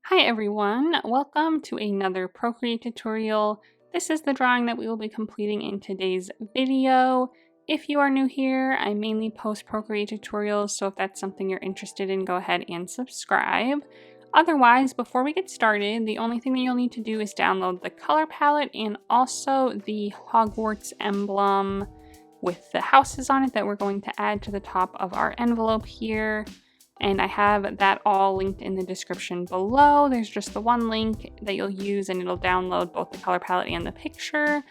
Hi everyone, welcome to another Procreate tutorial. This is the drawing that we will be completing in today's video. If you are new here, I mainly post Procreate tutorials, so if that's something you're interested in, go ahead and subscribe. Otherwise, before we get started, the only thing that you'll need to do is download the color palette and also the Hogwarts emblem with the houses on it that we're going to add to the top of our envelope here. And I have that all linked in the description below. There's just the one link that you'll use and it'll download both the color palette and the picture.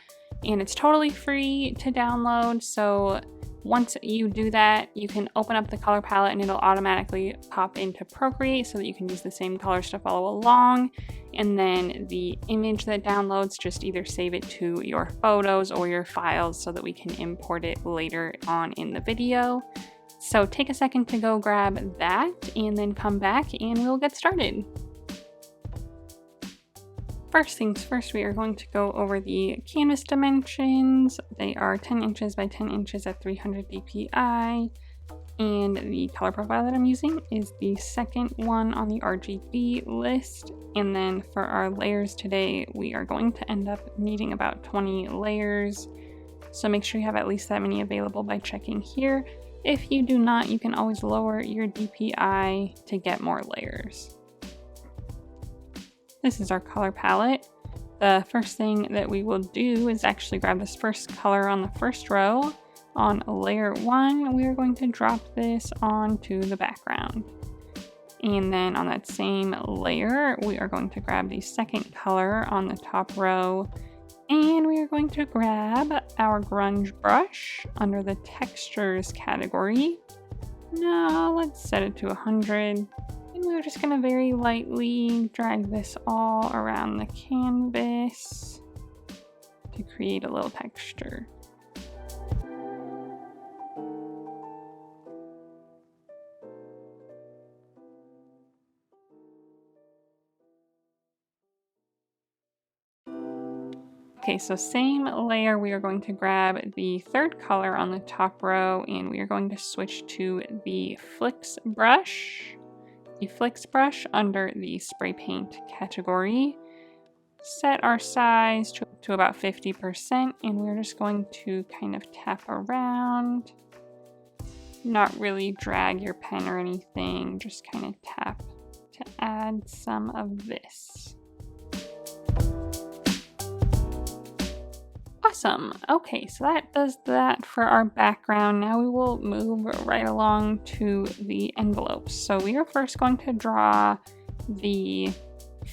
And it's totally free to download. So once you do that, you can open up the color palette and it'll automatically pop into Procreate so that you can use the same colors to follow along. And then the image that downloads, just either save it to your photos or your files so that we can import it later on in the video. So take a second to go grab that and then come back and we'll get started. First things first, we are going to go over the canvas dimensions. They are 10 inches by 10 inches at 300 dpi. And the color profile that I'm using is the second one on the RGB list. And then for our layers today, we are going to end up needing about 20 layers. So make sure you have at least that many available by checking here. If you do not, you can always lower your DPI to get more layers. This is our color palette. The first thing that we will do is actually grab this first color on the first row. On layer 1, we are going to drop this onto the background. And then on that same layer, we are going to grab the second color on the top row. And we are going to grab our grunge brush under the textures category. Now let's set it to 100. And we're just going to very lightly drag this all around the canvas to create a little texture. Okay, so same layer, we are going to grab the third color on the top row and we are going to switch to the Flicks brush. The Flicks brush under the spray paint category. Set our size to about 50% and we're just going to kind of tap around. Not really drag your pen or anything, just kind of tap to add some of this. Awesome. Okay, so that does that for our background. Now we will move right along to the envelopes. So we are first going to draw the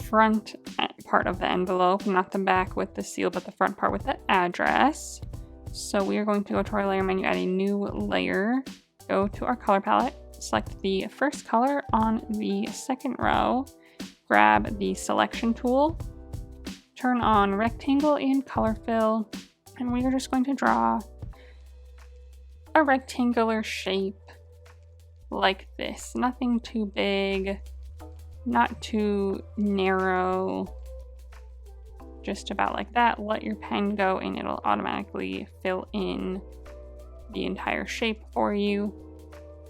front part of the envelope, not the back with the seal, but the front part with the address. So we are going to go to our layer menu, add a new layer, go to our color palette, select the first color on the second row, grab the selection tool, turn on rectangle and color fill. And we are just going to draw a rectangular shape like this. Nothing too big, not too narrow, just about like that. Let your pen go and it'll automatically fill in the entire shape for you.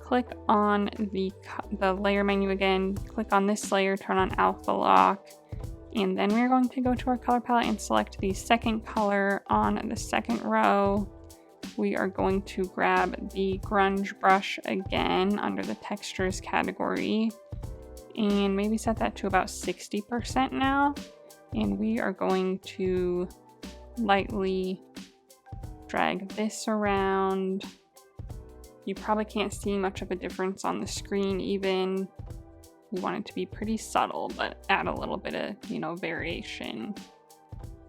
Click on the layer menu again, click on this layer, turn on alpha lock. And then we're going to go to our color palette and select the second color on the second row. We are going to grab the grunge brush again under the textures category and maybe set that to about 60% now. And we are going to lightly drag this around. You probably can't see much of a difference on the screen even. We want it to be pretty subtle, but add a little bit of, variation.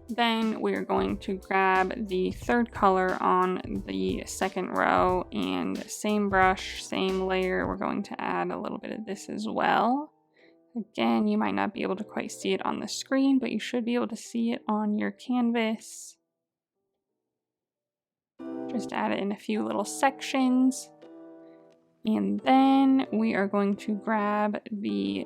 Then we're going to grab the third color on the second row and same brush, same layer. We're going to add a little bit of this as well. Again, you might not be able to quite see it on the screen, but you should be able to see it on your canvas. Just add it in a few little sections. And then we are going to grab the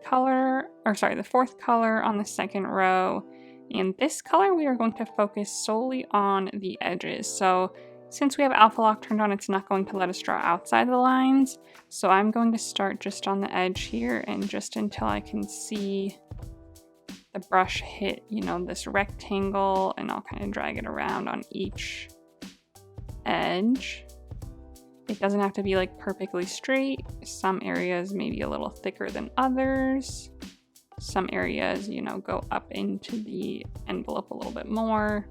fourth color on the second row. And this color we are going to focus solely on the edges. So Since we have alpha lock turned on, it's not going to let us draw outside the lines. So I'm going to start just on the edge here and just until I can see the brush hit, you know, this rectangle, and I'll kind of drag it around on each edge. It doesn't have to be like perfectly straight. Some areas may be a little thicker than others. Some areas, you know, go up into the envelope a little bit more.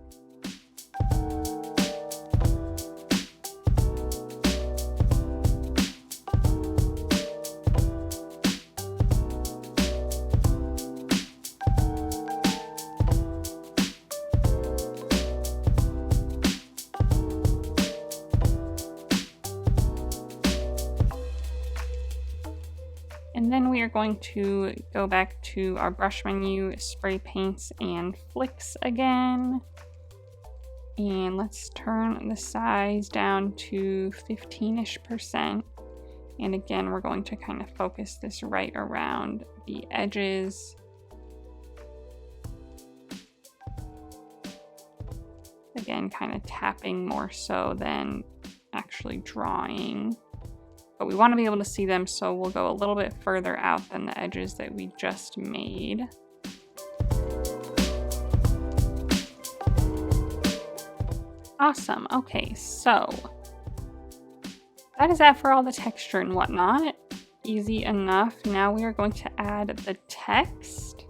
And then we are going to go back to our brush menu, spray paints and flicks again. And let's turn the size down to 15-ish%. And again, we're going to kind of focus this right around the edges. Again, kind of tapping more so than actually drawing. But we want to be able to see them, so we'll go a little bit further out than the edges that we just made. Awesome. Okay, so that is that for all the texture and whatnot. Easy enough. Now we are going to add the text.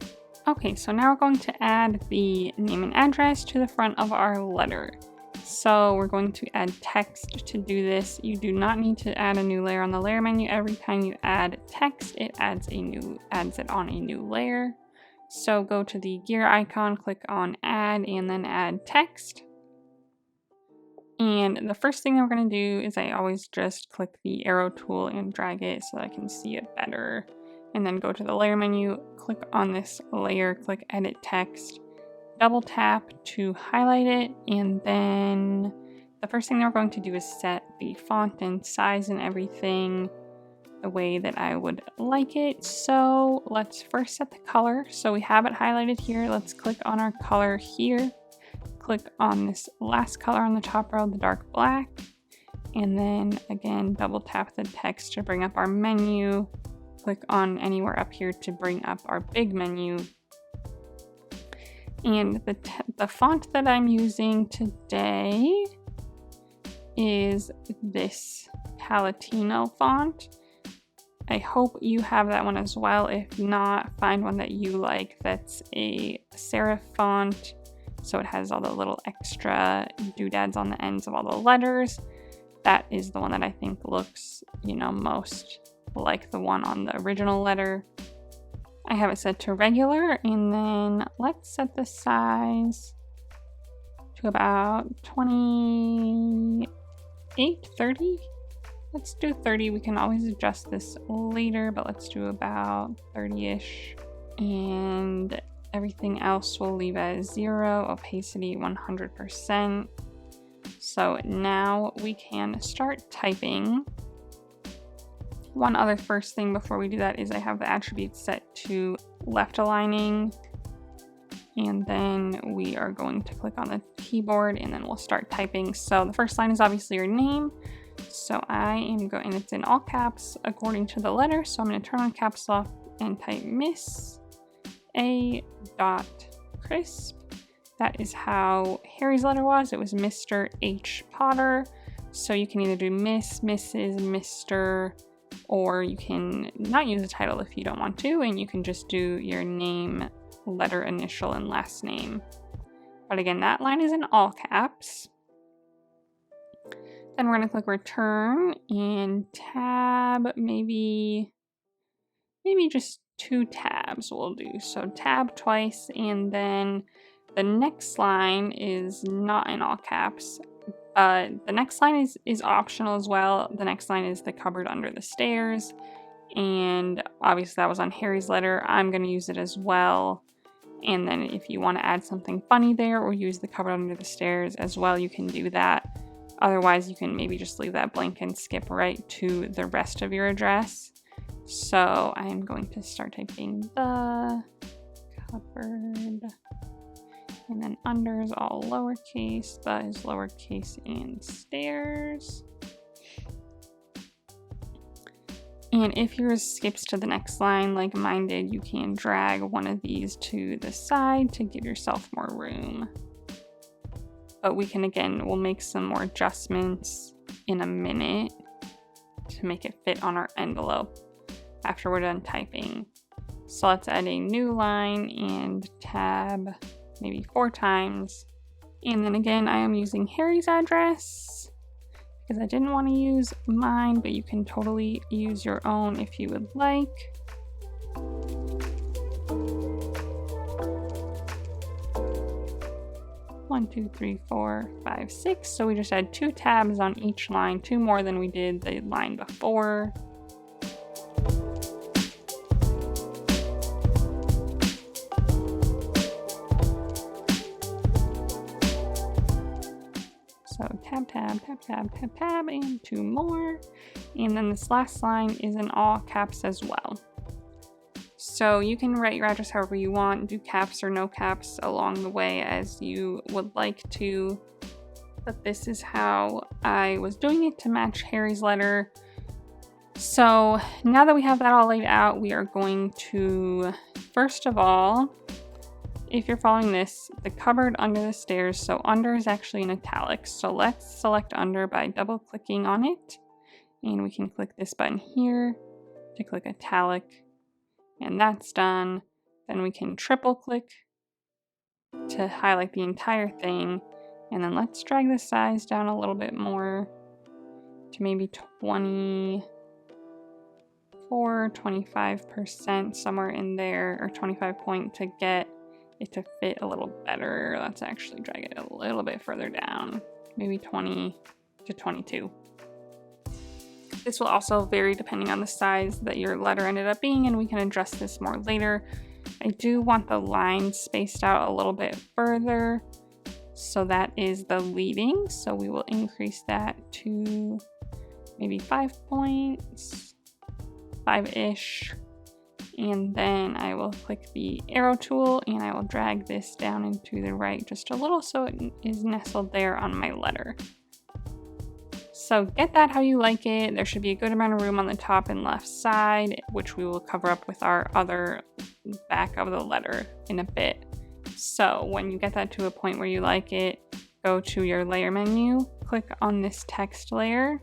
Okay, so now we're going to add the name and address to the front of our letter. So we're going to add text to do this. You do not need to add a new layer on the layer menu. Every time you add text, it adds it on a new layer. So go to the gear icon, click on add, and then add text. And the first thing that we're going to do is I always just click the arrow tool and drag it so that I can see it better. And then go to the layer menu, click on this layer, click edit text. Double tap to highlight it, and then the first thing that we're going to do is set the font and size and everything the way that I would like it. So let's first set the color. So we have it highlighted here. Let's click on our color here. Click on this last color on the top row, the dark black, and then again double tap the text to bring up our menu. Click on anywhere up here to bring up our big menu. And the font that I'm using today is this Palatino font. I hope you have that one as well. If not, find one that you like that's a serif font. So it has all the little extra doodads on the ends of all the letters. That is the one that I think looks, you know, most like the one on the original letter. I have it set to regular, and then let's set the size to about 28, 30. Let's do 30. We can always adjust this later, but let's do about 30-ish. And everything else we'll leave as 0, opacity 100%. So now we can start typing. One other first thing before we do that is I have the attributes set to left aligning, and then we are going to click on the keyboard and then we'll start typing. So the first line is obviously your name. So I am going, and it's in all caps according to the letter. So I'm going to turn on caps lock and type Miss A. Krisp. That is how Harry's letter was. It was Mr. H. Potter. So you can either do Miss, Mrs., Mr., or you can not use a title if you don't want to, and you can just do your name, letter, initial, and last name. But again, that line is in all caps. Then we're going to click return and tab, maybe just 2 tabs will do. So tab twice, and then the next line is not in all caps. The next line is optional as well. The next line is the cupboard under the stairs. And obviously that was on Harry's letter. I'm going to use it as well. And then if you want to add something funny there or use the cupboard under the stairs as well, you can do that. Otherwise, you can maybe just leave that blank and skip right to the rest of your address. So I'm going to start typing the cupboard And then under is all lowercase, the is lowercase and stairs. And if yours skips to the next line like mine did, you can drag one of these to the side to give yourself more room. But we can, again, we'll make some more adjustments in a minute to make it fit on our envelope after we're done typing. So let's add a new line and tab maybe 4 times. And then again, I am using Harry's address because I didn't want to use mine, but you can totally use your own if you would like. One, two, three, four, five, 6. So we just had 2 tabs on each line, 2 more than we did the line before. So tab, tab, tab, tab, tab, tab, and 2 more. And then this last line is in all caps as well. So you can write your address however you want, do caps or no caps along the way as you would like to. But this is how I was doing it to match Harry's letter. So now that we have that all laid out, we are going to, first of all, if you're following this, the cupboard under the stairs, so under is actually in italics. So let's select under by double clicking on it. And we can click this button here to click italic. And that's done. Then we can triple click to highlight the entire thing. And then let's drag the size down a little bit more to maybe 24, 25%, somewhere in there, or 25 point to get it to fit a little better. Let's actually drag it a little bit further down, maybe 20 to 22. This will also vary depending on the size that your letter ended up being, and we can adjust this more later. I do want the lines spaced out a little bit further, so that is the leading. So we will increase that to maybe 5 points, 5-ish. And then I will click the arrow tool and I will drag this down into the right just a little so it is nestled there on my letter. So get that how you like it. There should be a good amount of room on the top and left side, which we will cover up with our other back of the letter in a bit. So when you get that to a point where you like it, go to your layer menu, click on this text layer,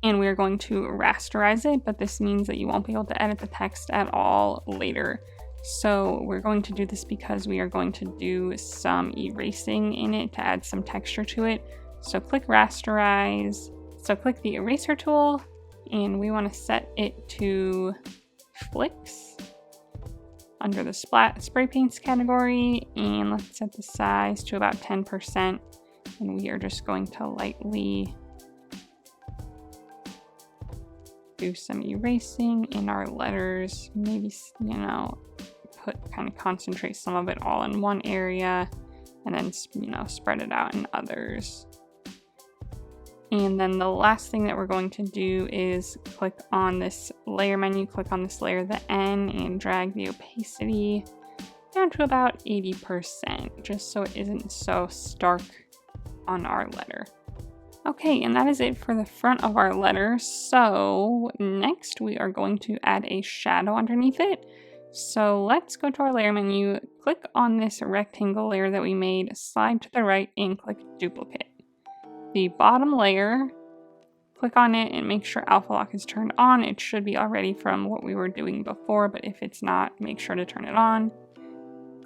and we are going to rasterize it, but this means that you won't be able to edit the text at all later. So we're going to do this because we are going to do some erasing in it to add some texture to it. So click rasterize, so click the eraser tool, and we want to set it to flicks under the spray paints category, and let's set the size to about 10%, and we are just going to lightly do some erasing in our letters, maybe, kind of concentrate some of it all in one area and then, spread it out in others. And then the last thing that we're going to do is click on this layer menu, click on this layer, the N, and drag the opacity down to about 80%, just so it isn't so stark on our letter. Okay, and that is it for the front of our letter. So next we are going to add a shadow underneath it. So let's go to our layer menu, click on this rectangle layer that we made, slide to the right and click duplicate. The bottom layer, click on it and make sure alpha lock is turned on. It should be already from what we were doing before, but if it's not, make sure to turn it on.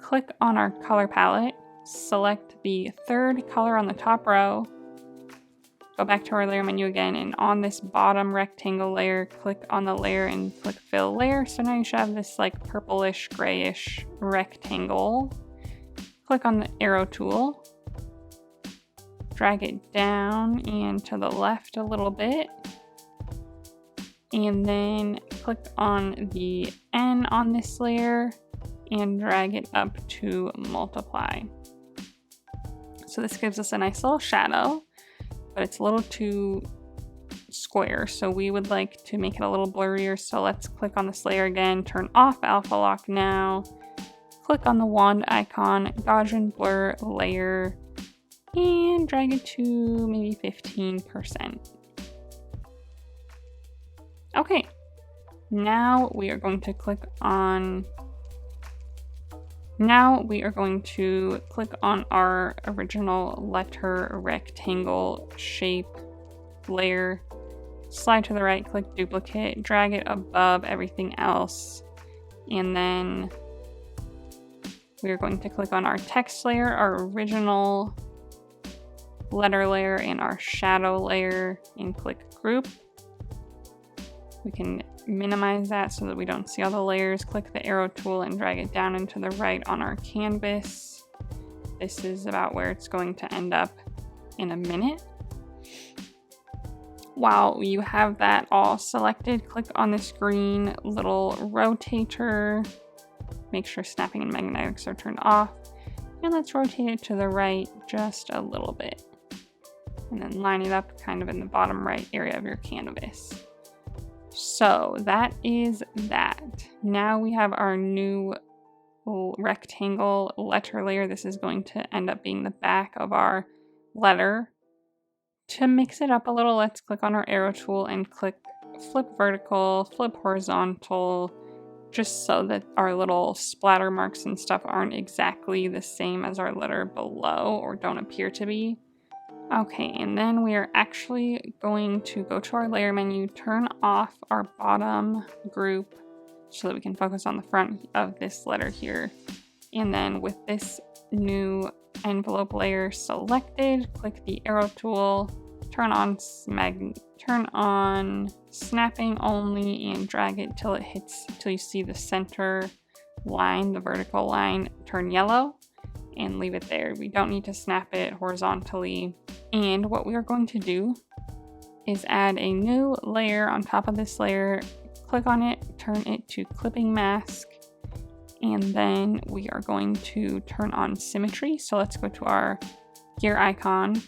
Click on our color palette, select the third color on the top row, go back to our layer menu again, and on this bottom rectangle layer, click on the layer and click fill layer. So now you should have this like purplish grayish rectangle. Click on the arrow tool, drag it down and to the left a little bit, and then click on the N on this layer and drag it up to multiply. So this gives us a nice little shadow, but it's a little too square, so we would like to make it a little blurrier. So let's click on this layer again, turn off alpha lock now, click on the wand icon, Gaussian blur layer, and drag it to maybe 15%. Okay, now we are going to click on our original letter rectangle shape layer. Slide to the right, click duplicate, drag it above everything else, and then we are going to click on our text layer, our original letter layer, and our shadow layer, and click group. We can minimize that so that we don't see all the layers. Click the arrow tool and drag it down and to the right on our canvas. This is about where it's going to end up in a minute. While you have that all selected, click on this green little rotator. Make sure snapping and magnetics are turned off. And let's rotate it to the right just a little bit. And then line it up kind of in the bottom right area of your canvas. So that is that. Now we have our new rectangle letter layer. This is going to end up being the back of our letter. To mix it up a little, let's click on our arrow tool and click flip vertical, flip horizontal, just so that our little splatter marks and stuff aren't exactly the same as our letter below, or don't appear to be. Okay, and then we are actually going to go to our layer menu, turn off our bottom group so that we can focus on the front of this letter here. And then with this new envelope layer selected, click the arrow tool, turn on snapping only, and drag it till you see the center line, the vertical line, turn yellow, and leave it there. We don't need to snap it horizontally. And what we are going to do is add a new layer on top of this layer, click on it, turn it to clipping mask, and then we are going to turn on symmetry. So let's go to our gear icon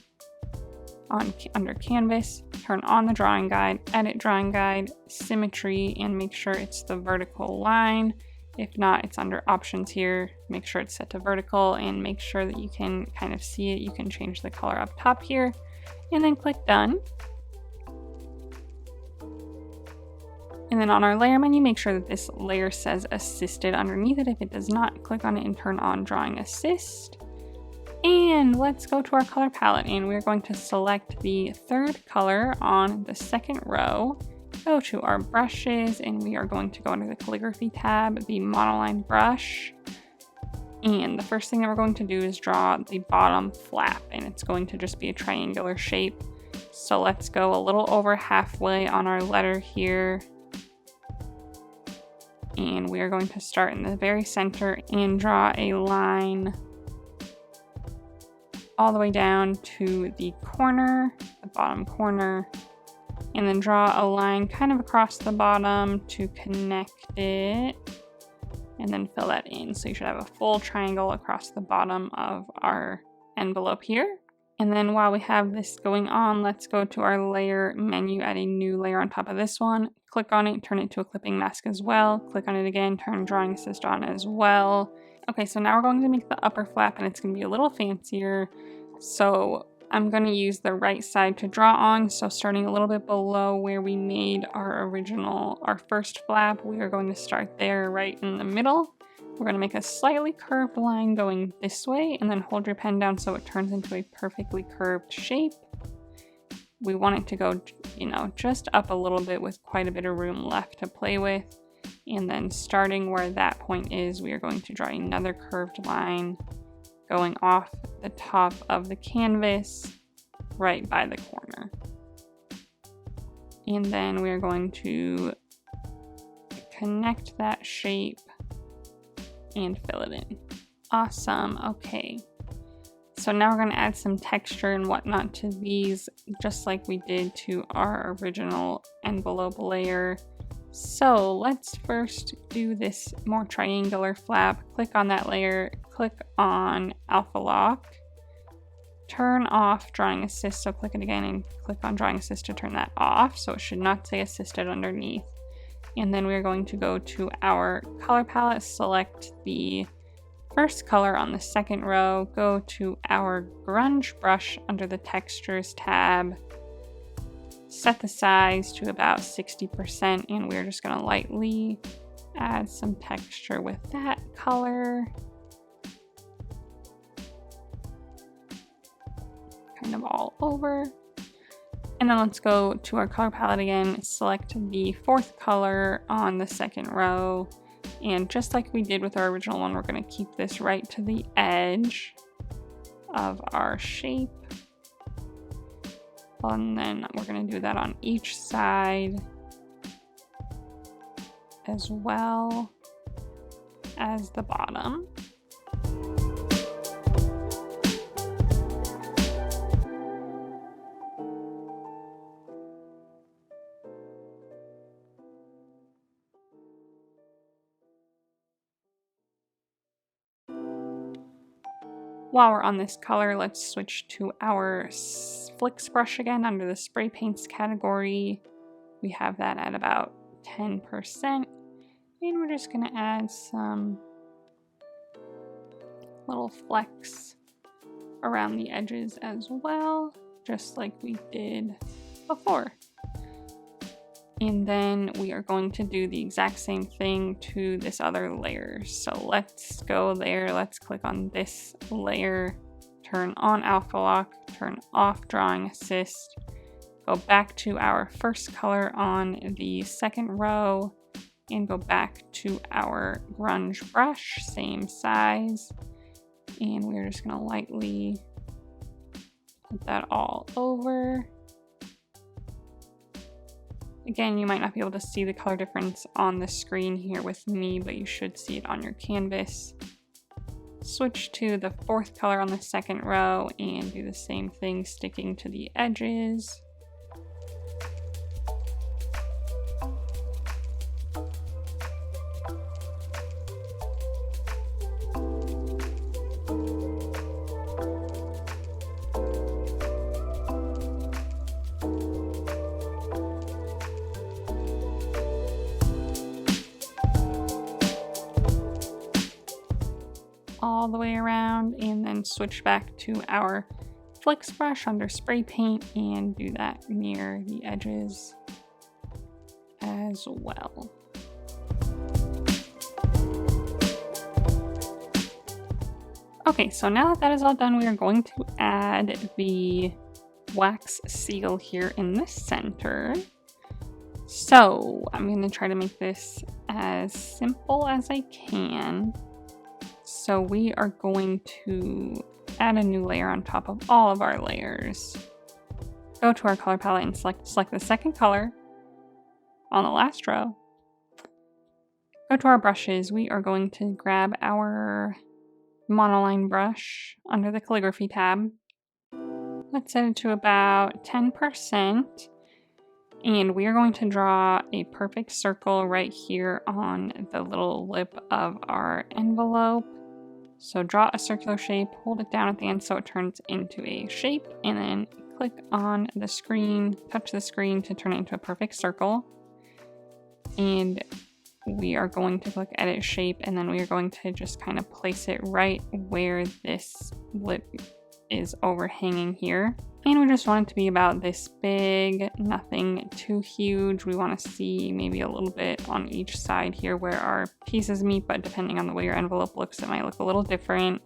under canvas, turn on the drawing guide, edit drawing guide, symmetry, and make sure it's the vertical line. If not, it's under options here. Make sure it's set to vertical and make sure that you can kind of see it. You can change the color up top here and then click done. And then on our layer menu, make sure that this layer says assisted underneath it. If it does not, click on it and turn on drawing assist. And let's go to our color palette, and we're going to select the third color on the second row. Go to our brushes, and we are going to go under the calligraphy tab, the monoline brush. And the first thing that we're going to do is draw the bottom flap, and it's going to just be a triangular shape. So let's go a little over halfway on our letter here. And we are going to start in the very center and draw a line all the way down to the corner, the bottom corner, and then draw a line kind of across the bottom to connect it, and then fill that in. So you should have a full triangle across the bottom of our envelope here. And then while we have this going on, let's go to our layer menu, add a new layer on top of this one, click on it, turn it to a clipping mask as well, click on it again, turn drawing assist on as well. Okay, so now we're going to make the upper flap, and it's going to be a little fancier. So I'm going to use the right side to draw on. So starting a little bit below where we made our first flap, we are going to start there right in the middle. We're going to make a slightly curved line going this way, and then hold your pen down so it turns into a perfectly curved shape. We want it to go, just up a little bit with quite a bit of room left to play with. And then starting where that point is, we are going to draw another curved line going off the top of the canvas right by the corner. And then we are going to connect that shape and fill it in. Awesome. Okay. So now we're going to add some texture and whatnot to these, just like we did to our original envelope layer. So let's first do this more triangular flap. Click on that layer, click on Alpha Lock, turn off drawing assist. So click it again and click on drawing assist to turn that off. So it should not say assisted underneath. And then we're going to go to our color palette, select the first color on the second row, go to our grunge brush under the textures tab, set the size to about 60%, and we're just going to lightly add some texture with that color. Kind of all over. And then let's go to our color palette again, select the fourth color on the second row, and just like we did with our original one, we're going to keep this right to the edge of our shape. And then we're going to do that on each side as well as the bottom. While we're on this color, let's switch to our flicks brush again under the spray paints category. We have that at about 10%, and we're just going to add some little flecks around the edges as well, just like we did before. And then we are going to do the exact same thing to this other layer. So let's go there, let's click on this layer, turn on alpha lock, turn off drawing assist, go back to our first color on the second row, and go back to our grunge brush, same size, and we're just going to lightly put that all over. Again, you might not be able to see the color difference on the screen here with me, but you should see it on your canvas. Switch to the fourth color on the second row and do the same thing, sticking to the edges. All the way around, and then switch back to our flicks brush under spray paint and do that near the edges as well. Okay, so now that that is all done, we are going to add the wax seal here in the center. So I'm going to try to make this as simple as I can. So we are going to add a new layer on top of all of our layers. Go to our color palette and select the second color on the last row. Go to our brushes. We are going to grab our monoline brush under the calligraphy tab. Let's set it to about 10%. And we are going to draw a perfect circle right here on the little lip of our envelope. So draw a circular shape, hold it down at the end so it turns into a shape, and then click on the screen, touch the screen to turn it into a perfect circle. And we are going to click edit shape, and then we are going to just kind of place it right where this lip is overhanging here. And we just want it to be about this big, nothing too huge. We want to see maybe a little bit on each side here where our pieces meet, but depending on the way your envelope looks, it might look a little different.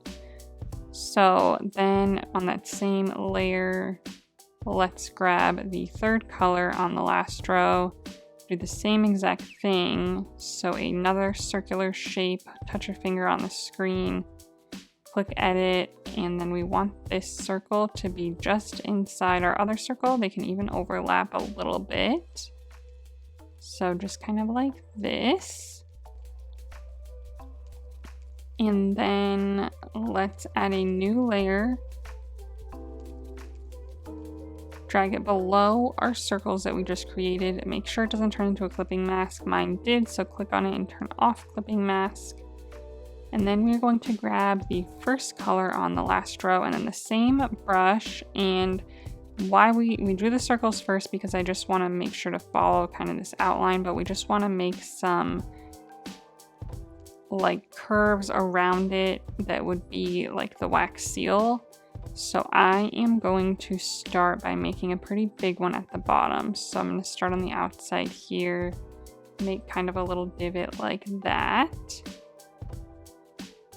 So then on that same layer, let's grab the third color on the last row, do the same exact thing. So another circular shape, touch your finger on the screen, click edit, and then we want this circle to be just inside our other circle. They can even overlap a little bit. So just kind of like this. And then let's add a new layer. Drag it below our circles that we just created. Make sure it doesn't turn into a clipping mask. Mine did, so click on it and turn off clipping mask. And then we're going to grab the first color on the last row and then the same brush. And why we drew the circles first, because I just want to make sure to follow kind of this outline, but we just want to make some like curves around it that would be like the wax seal. So I am going to start by making a pretty big one at the bottom. So I'm going to start on the outside here, make kind of a little divot like that.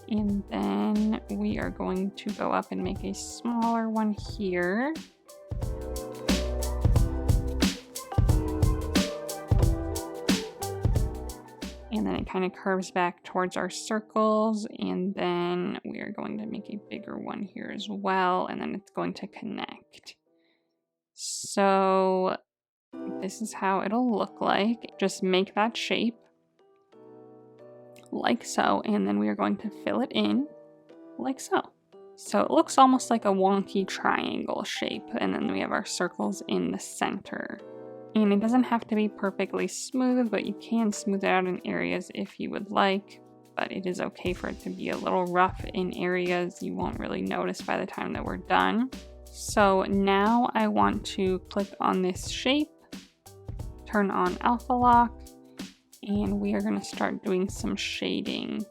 And then we are going to go up and make a smaller one here. And then it kind of curves back towards our circles, and then we are going to make a bigger one here as well, and then it's going to connect. So this is how it'll look like. Just make that shape like so, and then we are going to fill it in like so. So it looks almost like a wonky triangle shape, and then we have our circles in the center. And it doesn't have to be perfectly smooth, but you can smooth it out in areas if you would like. But it is okay for it to be a little rough in areas you won't really notice by the time that we're done. So now I want to click on this shape, turn on Alpha Lock, and we are going to start doing some shading.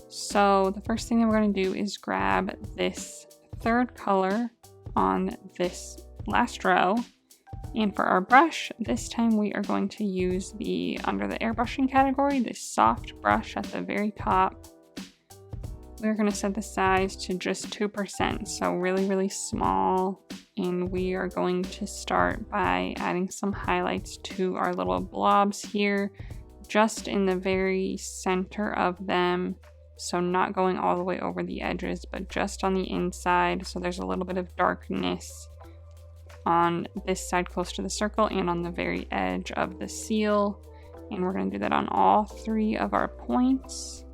So the first thing that we're going to do is grab this third color on this last row. And for our brush, this time we are going to use the, under the airbrushing category, this soft brush at the very top. We're going to set the size to just 2%, so really, really small. And we are going to start by adding some highlights to our little blobs here, just in the very center of them. So not going all the way over the edges, but just on the inside. So there's a little bit of darkness on this side close to the circle and on the very edge of the seal. And we're going to do that on all 3 of our points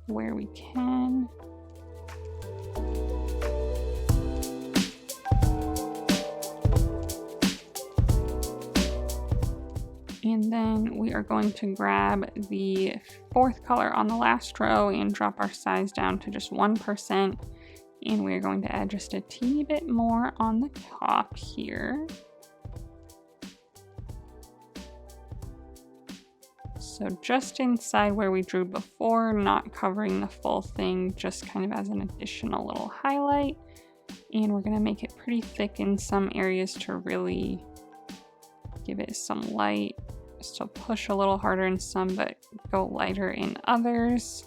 where we can. And then we are going to grab the 4th color on the last row and drop our size down to just 1%. And we're going to add just a teeny bit more on the top here. So just inside where we drew before, not covering the full thing, just kind of as an additional little highlight. And we're going to make it pretty thick in some areas to really give it some light. So push a little harder in some, but go lighter in others.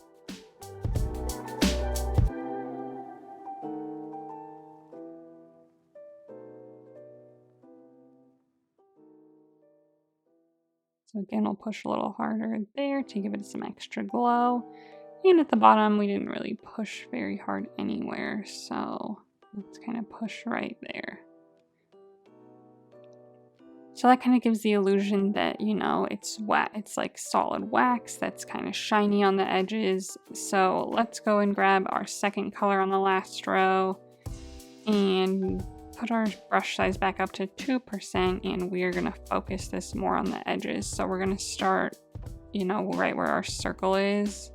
So again, we'll push a little harder there to give it some extra glow. And at the bottom, we didn't really push very hard anywhere, so let's kind of push right there. So that kind of gives the illusion that, you know, it's like solid wax that's kind of shiny on the edges. So let's go and grab our 2nd color on the last row and put our brush size back up to 2%, and we are going to focus this more on the edges. So we're going to start, you know, right where our circle is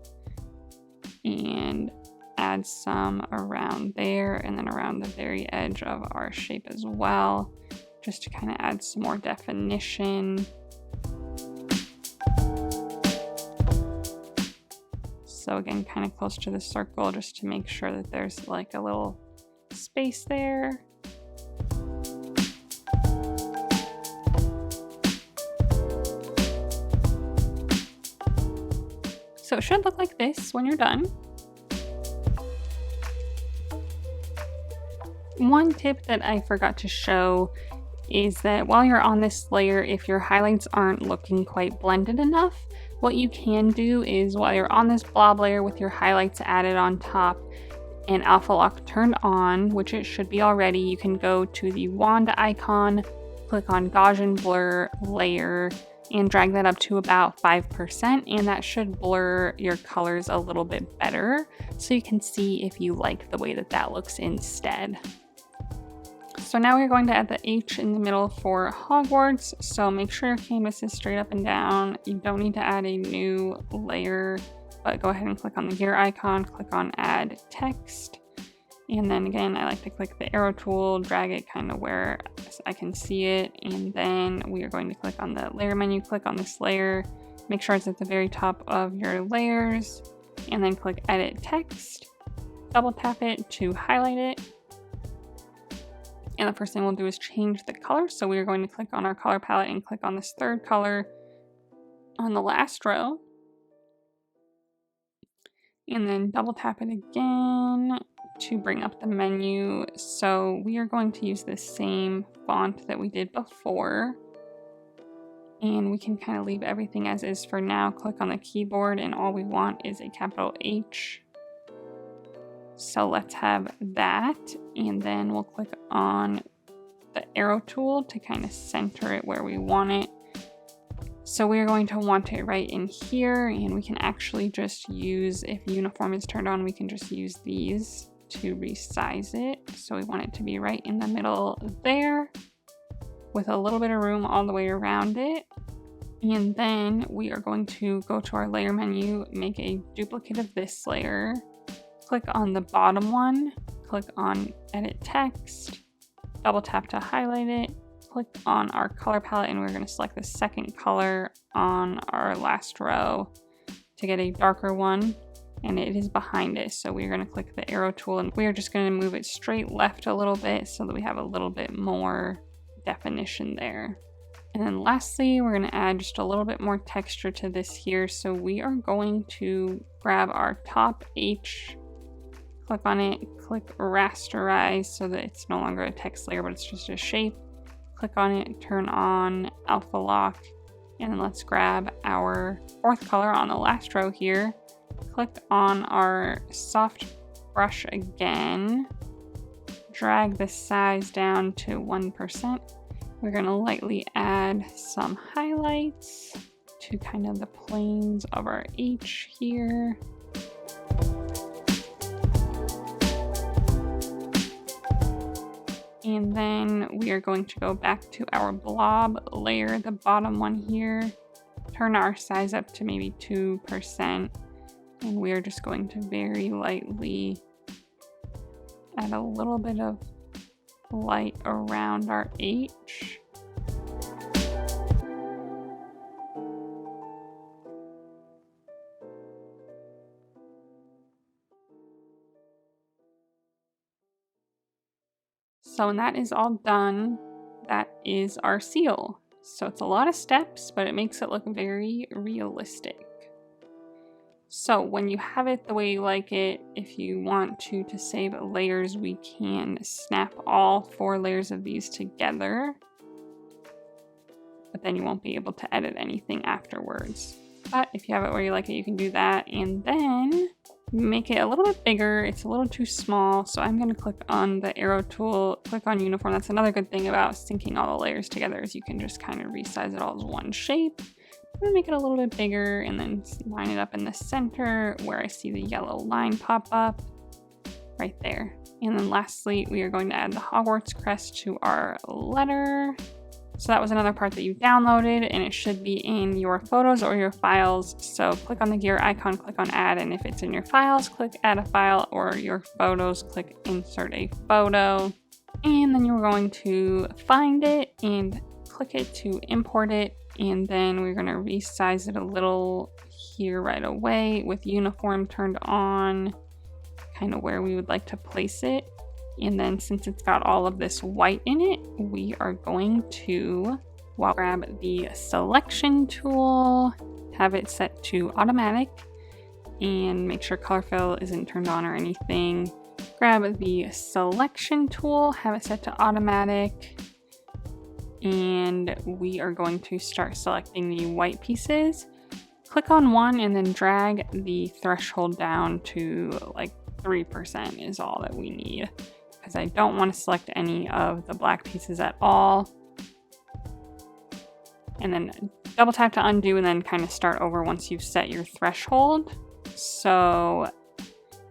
and add some around there and then around the very edge of our shape as well, just to kind of add some more definition. So again, kind of close to the circle just to make sure that there's like a little space there. So it should look like this when you're done. One tip that I forgot to show is that while you're on this layer, if your highlights aren't looking quite blended enough, what you can do is while you're on this blob layer with your highlights added on top and Alpha Lock turned on, which it should be already, you can go to the wand icon, click on Gaussian Blur Layer, and drag that up to about 5%, and that should blur your colors a little bit better so you can see if you like the way that that looks instead. So now we're going to add the H in the middle for Hogwarts, so make sure your canvas is straight up and down. You don't need to add a new layer, but go ahead and click on the gear icon, click on Add Text, and then again I like to click the arrow tool, drag it kind of where I can see it, and then we are going to click on the layer menu, click on this layer, make sure it's at the very top of your layers, and then click Edit Text, double tap it to highlight it. And the first thing we'll do is change the color. So we are going to click on our color palette and click on this third color on the last row. And then double tap it again to bring up the menu. So we are going to use the same font that we did before. And we can kind of leave everything as is for now. Click on the keyboard and all we want is a capital H. So let's have that. And then we'll click on the arrow tool to kind of center it where we want it. So we're going to want it right in here, and we can actually just use, if uniform is turned on, we can just use these to resize it. So we want it to be right in the middle there with a little bit of room all the way around it. And then we are going to go to our layer menu, make a duplicate of this layer, click on the bottom one, click on Edit Text, double tap to highlight it, click on our color palette, and we're going to select the second color on our last row to get a darker one, and it is behind it. So we're going to click the arrow tool and we're just going to move it straight left a little bit so that we have a little bit more definition there. And then lastly, we're going to add just a little bit more texture to this here. So we are going to grab our top H, click on it, click rasterize so that it's no longer a text layer, but it's just a shape. Click on it, turn on alpha lock, and then let's grab our fourth color on the last row here. Click on our soft brush again, drag the size down to 1%. We're going to lightly add some highlights to kind of the planes of our H here. And then we are going to go back to our blob layer, the bottom one here, turn our size up to maybe 2%, and we are just going to very lightly add a little bit of light around our H. So when that is all done, that is our seal. So it's a lot of steps, but it makes it look very realistic. So when you have it the way you like it, if you want to save layers, we can snap all 4 layers of these together, but then you won't be able to edit anything afterwards. But if you have it where you like it, you can do that, and then make it a little bit bigger. It's a little too small, so I'm going to click on the arrow tool, click on uniform. That's another good thing about syncing all the layers together, is you can just kind of resize it all as one shape. I'm going to make it a little bit bigger and then line it up in the center where I see the yellow line pop up right there. And then lastly, we are going to add the Hogwarts crest to our letter. So that was another part that you downloaded, and it should be in your photos or your files. So click on the gear icon, click on add, and if it's in your files, click add a file, or your photos, click insert a photo. And then you're going to find it and click it to import it. And then we're going to resize it a little here right away with uniform turned on, kind of where we would like to place it. And then since it's got all of this white in it, we are going to grab the selection tool, have it set to automatic, and make sure color fill isn't turned on or anything. Grab the selection tool, have it set to automatic, and we are going to start selecting the white pieces. Click on one and then drag the threshold down to like 3% is all that we need, because I don't want to select any of the black pieces at all. And then double tap to undo and then kind of start over once you've set your threshold. So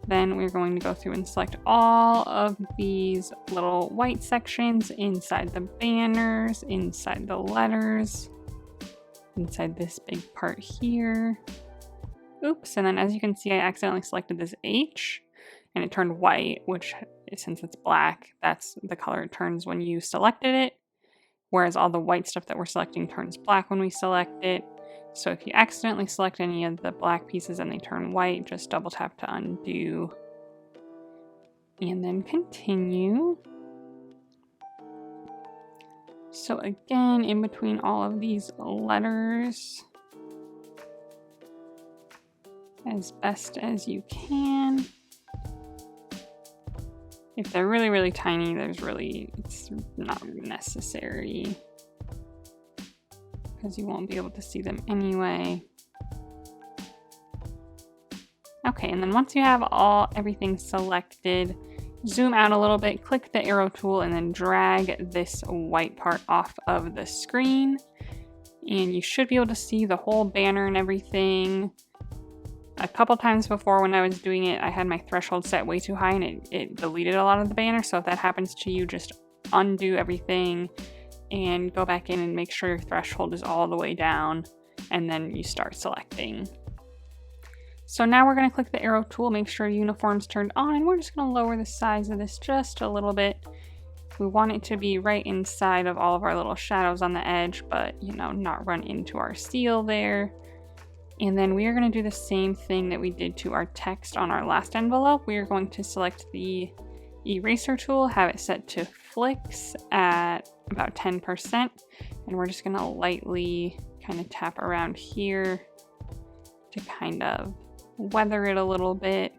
then we're going to go through and select all of these little white sections inside the banners, inside the letters, inside this big part here. Oops, and then as you can see, I accidentally selected this H and it turned white, which since it's black, that's the color it turns when you selected it. Whereas all the white stuff that we're selecting turns black when we select it. So if you accidentally select any of the black pieces and they turn white, just double tap to undo. And then continue. So again, in between all of these letters, as best as you can. If they're really, really tiny, it's not necessary, because you won't be able to see them anyway. Okay, and then once you have everything selected, zoom out a little bit, click the arrow tool, and then drag this white part off of the screen. And you should be able to see the whole banner and everything. A couple times before when I was doing it, I had my threshold set way too high and it deleted a lot of the banner. So if that happens to you, just undo everything and go back in and make sure your threshold is all the way down, and then you start selecting. So now we're going to click the arrow tool, make sure uniform's turned on, and we're just going to lower the size of this just a little bit. We want it to be right inside of all of our little shadows on the edge, but not run into our seal there. And then we are going to do the same thing that we did to our text on our last envelope. We are going to select the eraser tool, have it set to flicks at about 10%, and we're just going to lightly kind of tap around here to kind of weather it a little bit.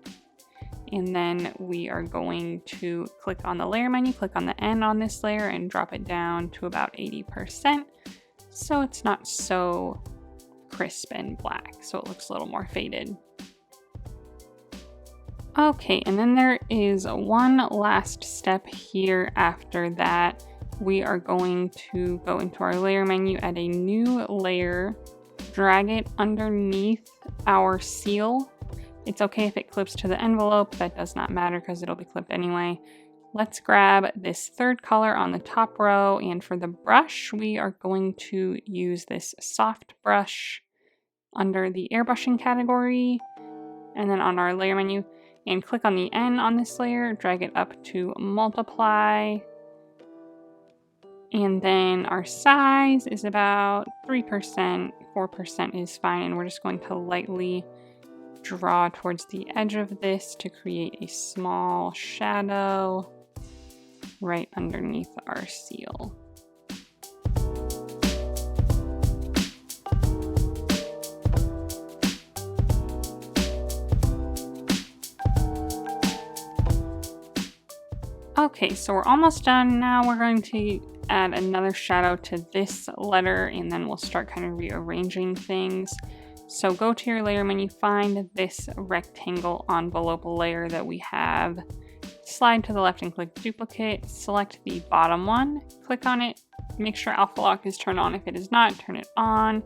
And then we are going to click on the layer menu, click on the N on this layer, and drop it down to about 80%, so it's not so crisp and black, so it looks a little more faded. Okay, and then there is one last step here after that. We are going to go into our layer menu, add a new layer, drag it underneath our seal. It's okay if it clips to the envelope, that does not matter because it'll be clipped anyway. Let's grab this third color on the top row, and for the brush, we are going to use this soft brush under the airbrushing category, and then on our layer menu, and click on the N on this layer, drag it up to multiply, and then our size is about 3%, 4% is fine, and we're just going to lightly draw towards the edge of this to create a small shadow right underneath our seal. Okay, so we're almost done. Now we're going to add another shadow to this letter, and then we'll start kind of rearranging things. So go to your layer menu, find this rectangle envelope layer that we have, slide to the left and click duplicate, select the bottom one, click on it, make sure alpha lock is turned on. If it is not, turn it on.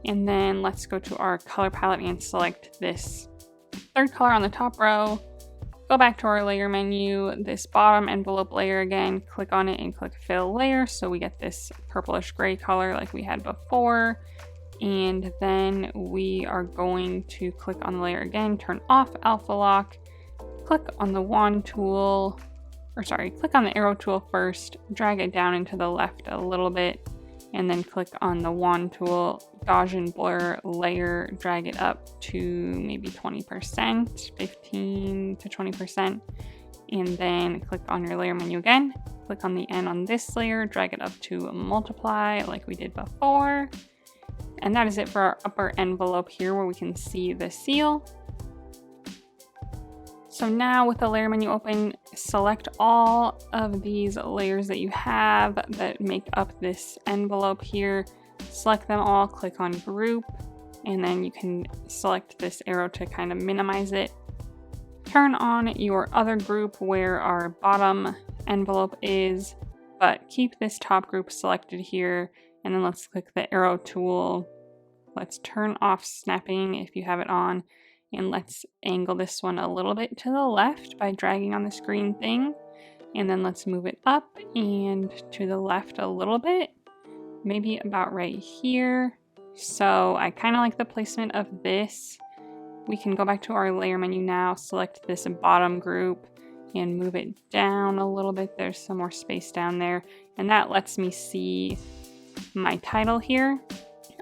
And then let's go to our color palette and select this third color on the top row. Go back to our layer menu, this bottom envelope layer again, click on it and click fill layer, so we get this purplish gray color like we had before. And then we are going to click on the layer again, turn off alpha lock, click on the wand tool, click on the arrow tool first, drag it down into the left a little bit, and then click on the wand tool, Gaussian blur layer, drag it up to maybe 20%, 15 to 20%, and then click on your layer menu again, click on the N on this layer, drag it up to multiply like we did before. And that is it for our upper envelope here where we can see the seal. So now with the layer menu open, select all of these layers that you have that make up this envelope here. Select them all, click on group, and then you can select this arrow to kind of minimize it. Turn on your other group where our bottom envelope is, but keep this top group selected here. And then let's click the arrow tool. Let's turn off snapping if you have it on. And let's angle this one a little bit to the left by dragging on this green thing. And then let's move it up and to the left a little bit. Maybe about right here. So I kind of like the placement of this. We can go back to our layer menu now, select this bottom group and move it down a little bit. There's some more space down there. And that lets me see my title here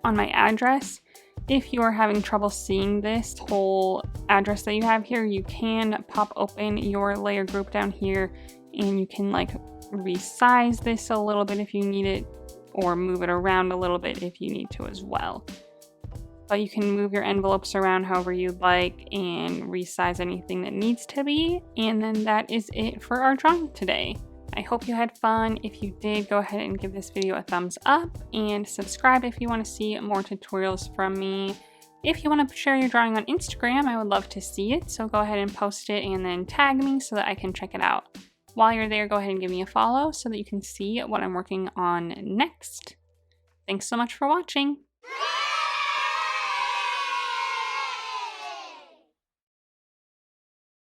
on my address. If you are having trouble seeing this whole address that you have here, you can pop open your layer group down here and you can like resize this a little bit if you need it, or move it around a little bit if you need to as well. But you can move your envelopes around however you'd like and resize anything that needs to be. And then that is it for our drawing today. I hope you had fun. If you did, go ahead and give this video a thumbs up and subscribe if you want to see more tutorials from me. If you want to share your drawing on Instagram, I would love to see it. So go ahead and post it and then tag me so that I can check it out. While you're there, go ahead and give me a follow so that you can see what I'm working on next. Thanks so much for watching.